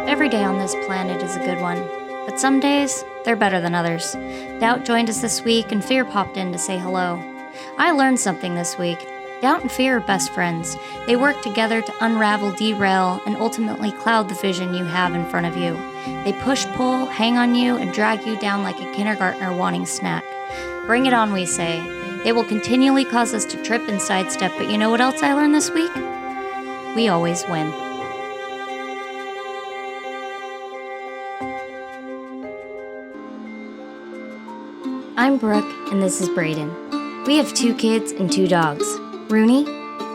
Every day on this planet is a good one, but some days, they're better than others. Doubt joined us this week, and Fear popped in to say hello. I learned something this week. Doubt and Fear are best friends. They work together to unravel, derail, and ultimately cloud the vision you have in front of you. They push, pull, hang on you, and drag you down like a kindergartner wanting snack. Bring it on, we say. They will continually cause us to trip and sidestep, but you know what else I learned this week? We always win. I'm Brooke, and this is Brayden. We have 2 kids and 2 dogs, Rooney,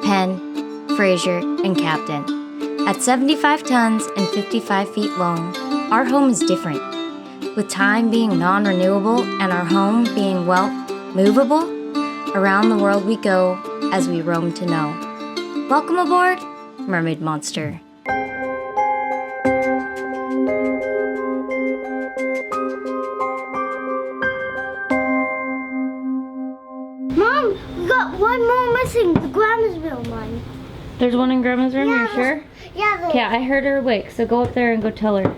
Penn, Fraser, and Captain. At 75 tons and 55 feet long, our home is different. With time being non-renewable and our home being, well, movable, around the world we go as we roam to know. Welcome aboard, Mermaid Monster. Mom, we got one more missing, the Grandma's room one. There's one in Grandma's room, Yeah, you sure? Yeah. Okay, I heard her awake, so go up there and go tell her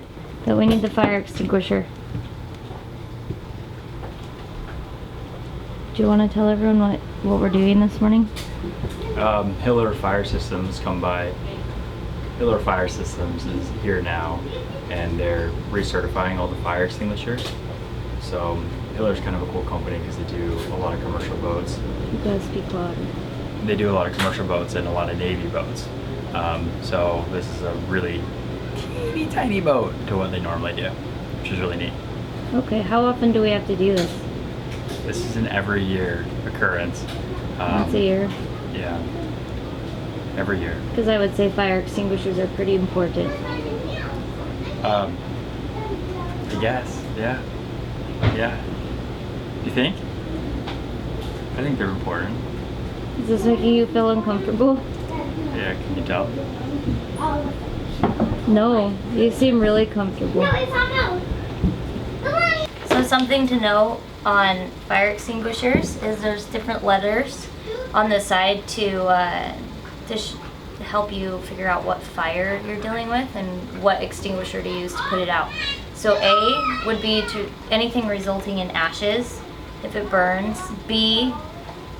that we need the fire extinguisher. Do you want to tell everyone what we're doing this morning? Hiller Fire Systems come by. Hiller Fire Systems is here now, and they're recertifying all the fire extinguishers. So Hiller's kind of a cool company because they do a lot of commercial boats. You gotta speak louder. They do a lot of commercial boats and a lot of Navy boats. So this is a really teeny tiny boat to what they normally do, which is really neat. Okay, how often do we have to do this? This is an every year occurrence. Once a year? Yeah, every year. Because I would say fire extinguishers are pretty important. I guess, yeah. Yeah. You think? I think they're important. Is this making you feel uncomfortable? Yeah, can you tell? No, you seem really comfortable. No, it's not no. Come on. So something to know on fire extinguishers is there's different letters on the side to help you figure out what fire you're dealing with and what extinguisher to use to put it out. So A would be to anything resulting in ashes if it burns. B,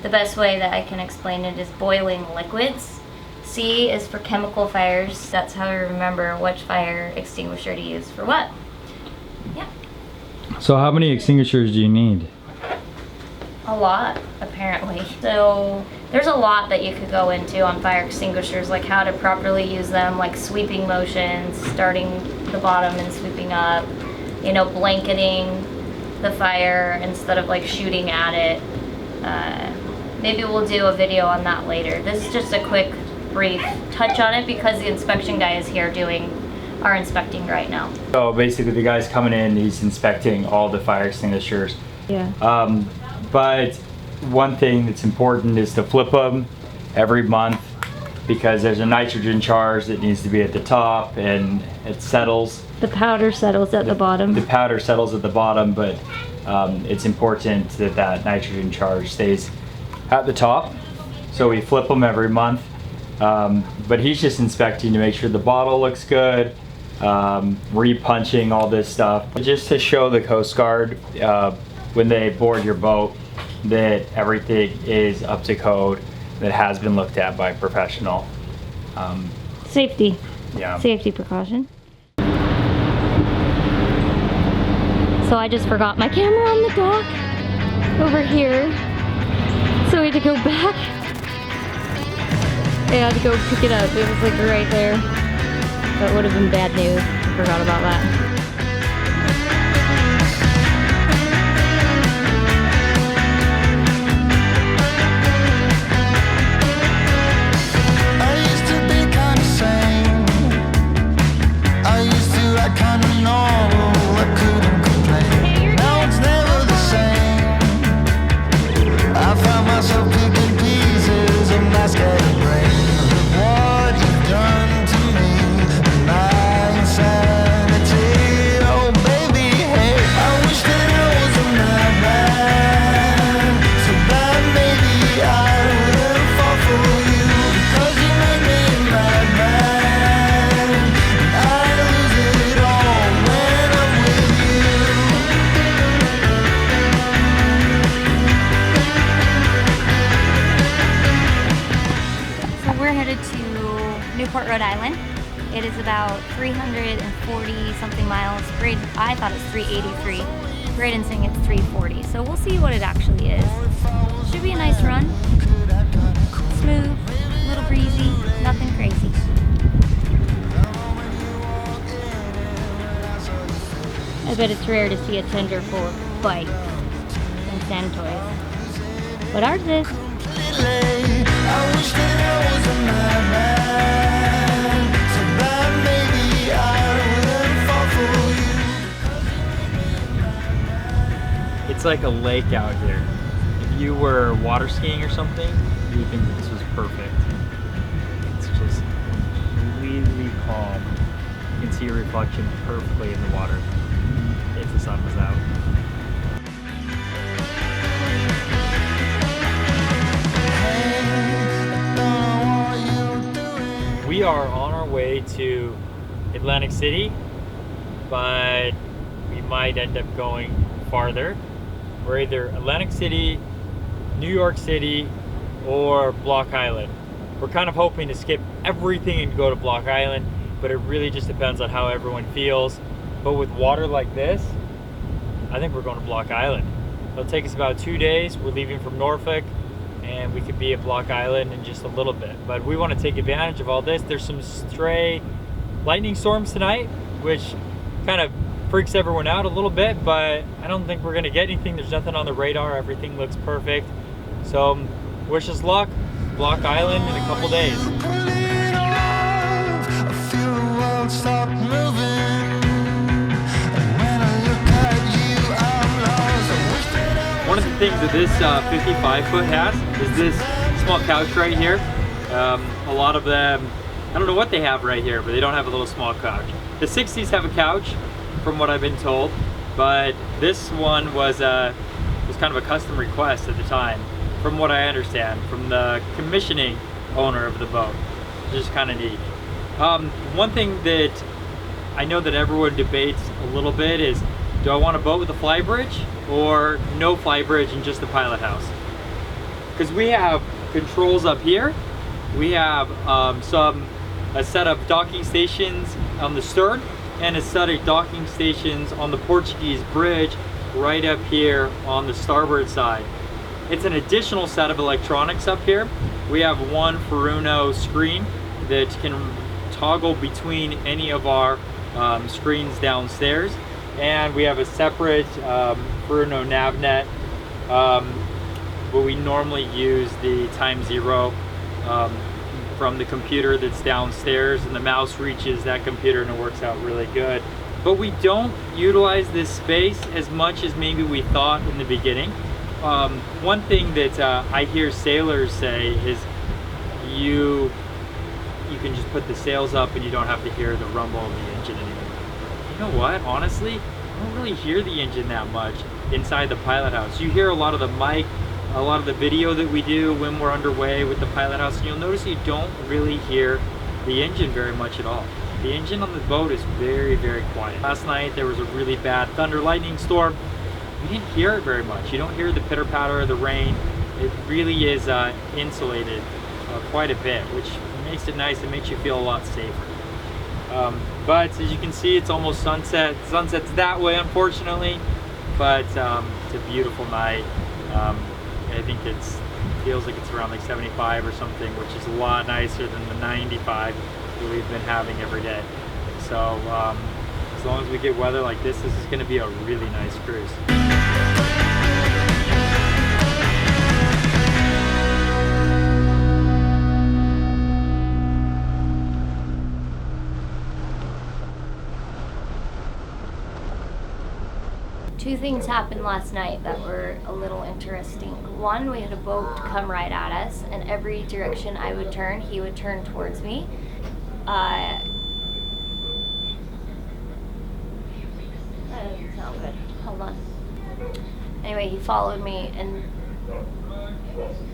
the best way that I can explain it is boiling liquids. C is for chemical fires. That's how I remember which fire extinguisher to use for what. Yeah. So how many extinguishers do you need? A lot, apparently. So there's a lot that you could go into on fire extinguishers, like how to properly use them, like sweeping motions, starting the bottom and sweeping up, you know, blanketing the fire instead of like shooting at it. Maybe we'll do a video on that later. This is just a quick, brief touch on it because the inspection guy is here doing our inspecting right now. So basically the guy's coming in, he's inspecting all the fire extinguishers. Yeah. But one thing that's important is to flip them every month because there's a nitrogen charge that needs to be at the top and it settles. The powder settles at the bottom. The powder settles at the bottom, but it's important that that nitrogen charge stays at the top. So we flip them every month. But he's just inspecting to make sure the bottle looks good, repunching all this stuff. Just to show the Coast Guard when they board your boat that everything is up to code, that has been looked at by a professional. Safety. Yeah. Safety precaution. So I just forgot my camera on the dock over here. So we had to go back. I had to go pick it up. It was like right there. That would have been bad news. I forgot about that. What you've done to me, my insanity. It is about 340 something miles. I thought it was 383. Braden's saying it's 340. So we'll see what it actually is. Should be a nice run. Smooth, a little breezy, nothing crazy. I bet it's rare to see a tender full of bikes and sand toys. But ours is. It's like a lake out here. If you were water skiing or something, you would think that this was perfect. It's just completely calm. You can see your reflection perfectly in the water if the sun was out. We are on our way to Atlantic City, but we might end up going farther. We're either Atlantic City, New York City, or Block Island. We're kind of hoping to skip everything and go to Block Island, but it really just depends on how everyone feels. But with water like this, I think we're going to Block Island. It'll take us about 2 days. We're leaving from Norfolk, and we could be at Block Island in just a little bit. But we want to take advantage of all this. There's some stray lightning storms tonight, which kind of freaks everyone out a little bit, but I don't think we're gonna get anything. There's nothing on the radar. Everything looks perfect. So wish us luck. Block Island in a couple days. One of the things that this 55-foot has is this small couch right here. A lot of them, I don't know what they have right here, but they don't have a little small couch. The 60s have a couch, from what I've been told, but this one was kind of a custom request at the time, from what I understand, from the commissioning owner of the boat, which is kind of neat. One thing that I know that everyone debates a little bit is, do I want a boat with a fly bridge or no fly bridge and just the pilot house? Because we have controls up here, we have a set of docking stations on the stern, and a set of docking stations on the Portuguese bridge right up here on the starboard side. It's an additional set of electronics up here. We have one Furuno screen that can toggle between any of our screens downstairs, and we have a separate Furuno navnet, but we normally use the time zero from the computer that's downstairs, and the mouse reaches that computer and it works out really good. But we don't utilize this space as much as maybe we thought in the beginning. One thing that I hear sailors say is you can just put the sails up and you don't have to hear the rumble of the engine anymore. You know what, honestly, I don't really hear the engine that much inside the pilot house. You hear a lot of the mic, a lot of the video that we do when we're underway with the pilot house, and you'll notice you don't really hear the engine very much at all. The engine on the boat is very, very quiet. Last night there was a really bad thunder lightning storm. You didn't hear it very much. You don't hear the pitter patter of the rain. It really is insulated quite a bit, which makes it nice. It makes you feel a lot safer. But as you can see, it's almost sunset. Sunset's that way, unfortunately, but it's a beautiful night. I think it feels like it's around like 75 or something, which is a lot nicer than the 95 that we've been having every day. So as long as we get weather like this is going to be a really nice cruise. Two things happened last night that were a little interesting. One, we had a boat come right at us, and every direction I would turn, he would turn towards me. That doesn't sound good. Hold on. Anyway, he followed me and...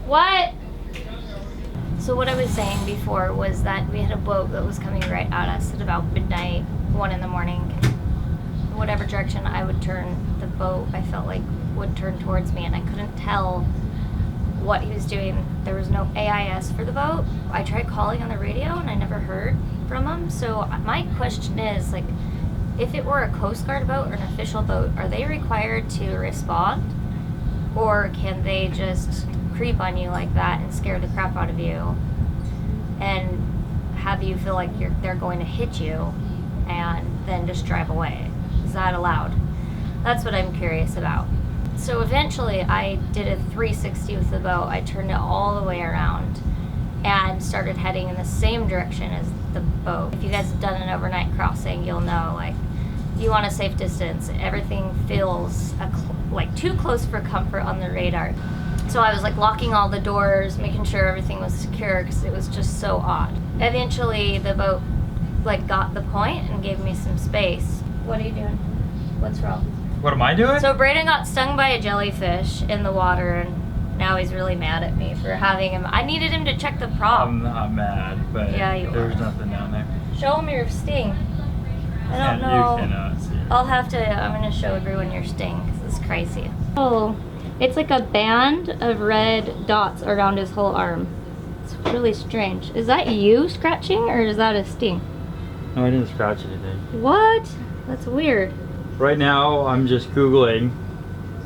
What? So what I was saying before was that we had a boat that was coming right at us at about midnight, 1 in the morning. Whatever direction I would turn, the boat I felt like would turn towards me, and I couldn't tell what he was doing. There was no AIS for the boat. I tried calling on the radio and I never heard from him. So my question is, like, if it were a Coast Guard boat or an official boat, are they required to respond? Or can they just creep on you like that and scare the crap out of you and have you feel like they're going to hit you and then just drive away? Is that allowed? That's what I'm curious about. So eventually I did a 360 with the boat. I turned it all the way around and started heading in the same direction as the boat. If you guys have done an overnight crossing, you'll know, like, you want a safe distance. Everything feels like too close for comfort on the radar. So I was like locking all the doors, making sure everything was secure because it was just so odd. Eventually the boat like got the point and gave me some space. What are you doing? What's wrong? What am I doing? So Braden got stung by a jellyfish in the water, and now he's really mad at me for having him. I needed him to check the prop. I'm not mad, but Yeah, you there's are. nothing down there. Show him your sting. I don't And know. you cannot see it. I'm gonna show everyone your sting because it's crazy. Oh, it's like a band of red dots around his whole arm. It's really strange. Is that you scratching or is that a sting? No, I didn't scratch anything. What? That's weird. Right now, I'm just Googling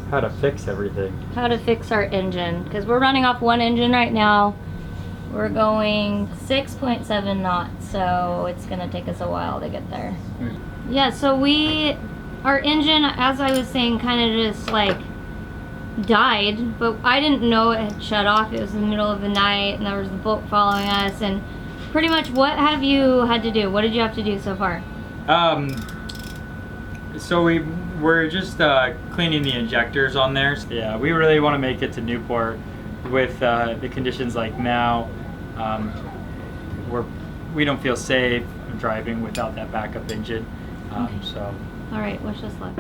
how to fix everything. How to fix our engine, because we're running off one engine right now. We're going 6.7 knots, so it's gonna take us a while to get there. Yeah, so our engine, as I was saying, kind of just like died, but I didn't know it had shut off. It was in the middle of the night and there was the boat following us. And pretty much, what have you had to do? What did you have to do so far? So we're just cleaning the injectors on there. Yeah, we really want to make it to Newport with the conditions like now. We don't feel safe driving without that backup engine. So. All right, wish us luck.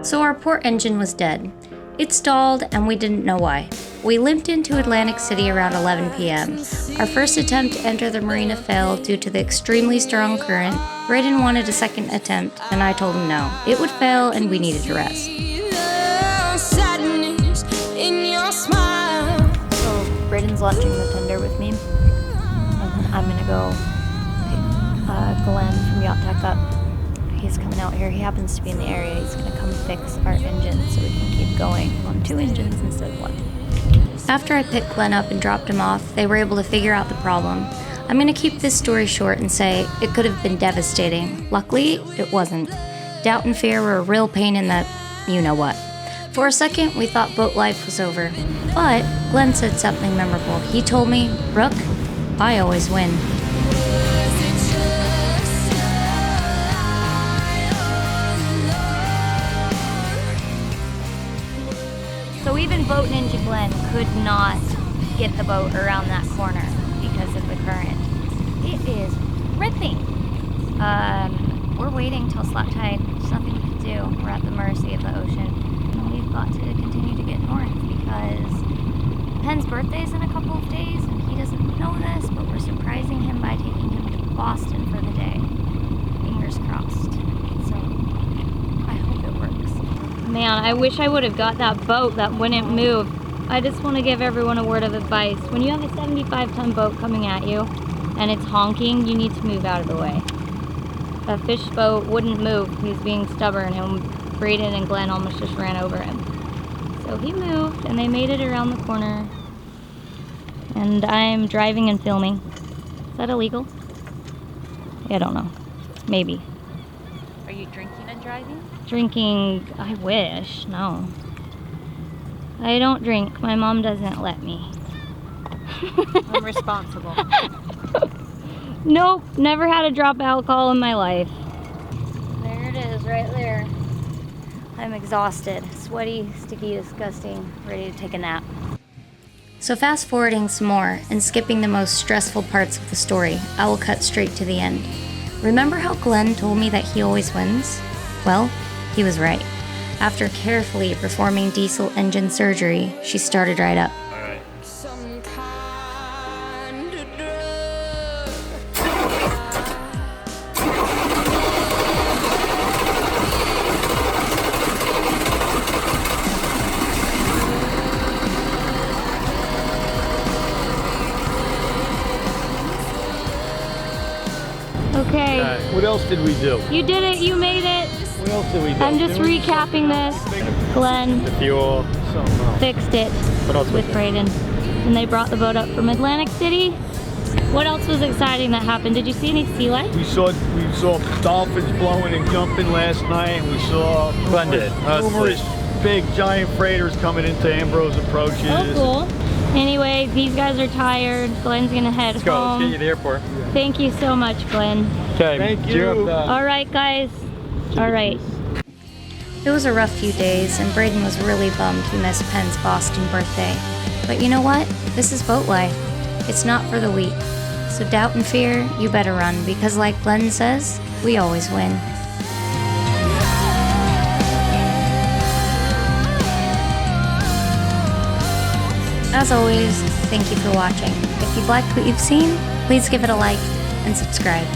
So our port engine was dead. It stalled and we didn't know why. We limped into Atlantic City around 11 p.m. Our first attempt to enter the marina failed due to the extremely strong current. Braden wanted a second attempt and I told him no. It would fail and we needed to rest. So Braden's launching the tender with me. And then I'm gonna go pick Glenn from Yacht Tech up. He's coming out here. He happens to be in the area. He's gonna come fix our engine so we can keep going on 2 engines instead of 1. After I picked Glenn up and dropped him off, they were able to figure out the problem. I'm gonna keep this story short and say it could have been devastating. Luckily, it wasn't. Doubt and fear were a real pain in the you-know-what. For a second, we thought boat life was over. But Glenn said something memorable. He told me, "Brooke, I always win." So even Boat Ninja Glenn could not get the boat around that corner because of the current. It is ripping. We're waiting till slack tide. There's nothing we can do. We're at the mercy of the ocean. And we've got to continue to get north because Penn's birthday is in a couple of days and he doesn't know this, but we're surprising him by taking him to Boston for the day. Fingers crossed. So I hope it works. Man, I wish I would have got that boat that wouldn't move. I just want to give everyone a word of advice. When you have a 75-ton boat coming at you and it's honking, you need to move out of the way. A fish boat wouldn't move. He's being stubborn, and Braden and Glenn almost just ran over him. So he moved and they made it around the corner. And I'm driving and filming. Is that illegal? I don't know. Maybe. Are you drinking and driving? Drinking, I wish. No. I don't drink. My mom doesn't let me. I'm responsible. Nope, never had a drop of alcohol in my life. There it is, right there. I'm exhausted, sweaty, sticky, disgusting, ready to take a nap. So fast forwarding some more and skipping the most stressful parts of the story, I will cut straight to the end. Remember how Glenn told me that he always wins? Well, he was right. After carefully performing diesel engine surgery, she started right up. Okay. What else did we do? You did it. You made it. What else did we do? I'm just recapping this. Glenn The fuel. fixed it What else with Brayden. And they brought the boat up from Atlantic City. What else was exciting that happened? Did you see any sea life? We saw dolphins blowing and jumping last night. We saw Glenn did. numerous big giant freighters coming into Ambrose approaches. Oh, cool. Anyway, these guys are tired. Glenn's gonna head Let's go. Let's home. get you to the airport. Thank you so much, Glenn. Okay. Thank cheer you. up, All right, guys. All right. It was a rough few days, and Brayden was really bummed he missed Penn's Boston birthday. But you know what? This is boat life. It's not for the weak. So doubt and fear, you better run, because like Glenn says, we always win. As always, thank you for watching. If you've liked what you've seen, please give it a like and subscribe.